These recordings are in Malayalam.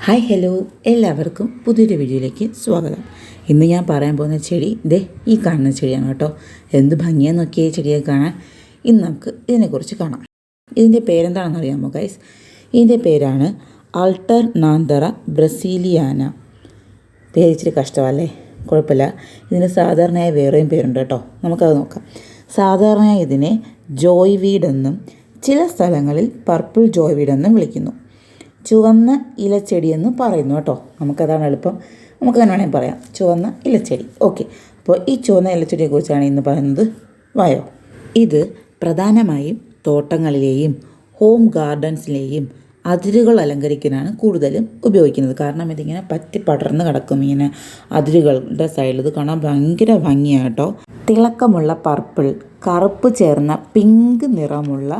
ഹായ് ഹലോ, എല്ലാവർക്കും പുതിയൊരു വീഡിയോയിലേക്ക് സ്വാഗതം. ഇന്ന് ഞാൻ പറയാൻ പോകുന്ന ചെടി ഈ കാണുന്ന ചെടിയാണ് കേട്ടോ. എന്ത് ഭംഗിയാന്ന് നോക്കിയ ചെടിയെ കാണാൻ. ഇന്ന് നമുക്ക് ഇതിനെക്കുറിച്ച് കാണാം. ഇതിൻ്റെ പേരെന്താണെന്ന് അറിയാമോ ഗൈസ്? ഇതിൻ്റെ പേരാണ് ആൾട്ടർനാന്തറ ബ്രസീലിയാന. പേര് ഇച്ചിരി കഷ്ടമല്ലേ? കുഴപ്പമില്ല. ഇതിന് സാധാരണയായി വേറെയും പേരുണ്ട് കേട്ടോ. നമുക്കത് നോക്കാം. സാധാരണയായി ഇതിനെ ജോയ് വീഡ് എന്നും ചില സ്ഥലങ്ങളിൽ പർപ്പിൾ ജോയ് വീഡ് എന്നും വിളിക്കുന്നു. ചുവന്ന ഇലച്ചെടിയെന്ന് പറയുന്നു കേട്ടോ. നമുക്കതാണ് എളുപ്പം, നമുക്കങ്ങനെ വേണമെങ്കിൽ പറയാം, ചുവന്ന ഇലച്ചെടി. ഓക്കെ, അപ്പോൾ ഈ ചുവന്ന ഇലച്ചെടിയെക്കുറിച്ചാണ് ഇന്ന് പറയുന്നത്. വായോ. ഇത് പ്രധാനമായും തോട്ടങ്ങളിലെയും ഹോം ഗാർഡൻസിലെയും അതിരുകൾ അലങ്കരിക്കാനാണ് കൂടുതലും ഉപയോഗിക്കുന്നത്. കാരണം ഇതിങ്ങനെ പറ്റി പടർന്ന് കിടക്കും, ഇങ്ങനെ അതിരുകളുടെ സൈഡിൽ. ഇത് കാണാൻ ഭയങ്കര ഭംഗിയാണ് കേട്ടോ. തിളക്കമുള്ള പർപ്പിൾ, കറുപ്പ് ചേർന്ന പിങ്ക് നിറമുള്ള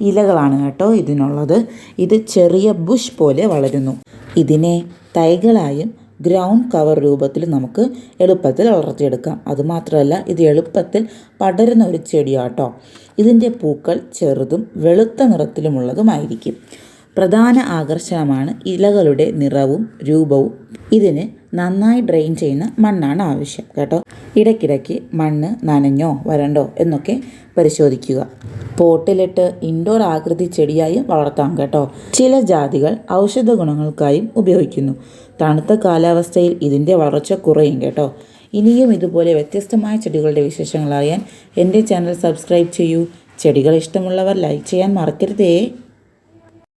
ഇലകളാണ് കേട്ടോ ഇതിനുള്ളത്. ഇത് ചെറിയ ബുഷ് പോലെ വളരുന്നു. ഇതിനെ തൈകളായും ഗ്രൗണ്ട് കവർ രൂപത്തിൽ നമുക്ക് എളുപ്പത്തിൽ വളർത്തിയെടുക്കാം. അതുമാത്രമല്ല, ഇത് എളുപ്പത്തിൽ പടരുന്ന ഒരു ചെടിയാട്ടോ. ഇതിൻ്റെ പൂക്കൾ ചെറുതും വെളുത്ത നിറത്തിലുമുള്ളതുമായിരിക്കും. പ്രധാന ആകർഷണമാണ് ഇലകളുടെ നിറവും രൂപവും. ഇതിന് നന്നായി ഡ്രെയിൻ ചെയ്യുന്ന മണ്ണാണ് ആവശ്യം കേട്ടോ. ഇടയ്ക്കിടയ്ക്ക് മണ്ണ് നനഞ്ഞോ വരണ്ടോ എന്നൊക്കെ പരിശോധിക്കുക. പോട്ടിലിട്ട് ഇൻഡോർ ആകൃതി ചെടിയായും വളർത്താം കേട്ടോ. ചില ജാതികൾ ഔഷധ ഗുണങ്ങൾക്കായും ഉപയോഗിക്കുന്നു. തണുത്ത കാലാവസ്ഥയിൽ ഇതിൻ്റെ വളർച്ച കുറയും കേട്ടോ. ഇനിയും ഇതുപോലെ വ്യത്യസ്തമായ ചെടികളുടെ വിശേഷങ്ങൾ അറിയാൻ എൻ്റെ ചാനൽ സബ്സ്ക്രൈബ് ചെയ്യൂ. ചെടികൾ ഇഷ്ടമുള്ളവർ ലൈക്ക് ചെയ്യാൻ മറക്കരുതേ.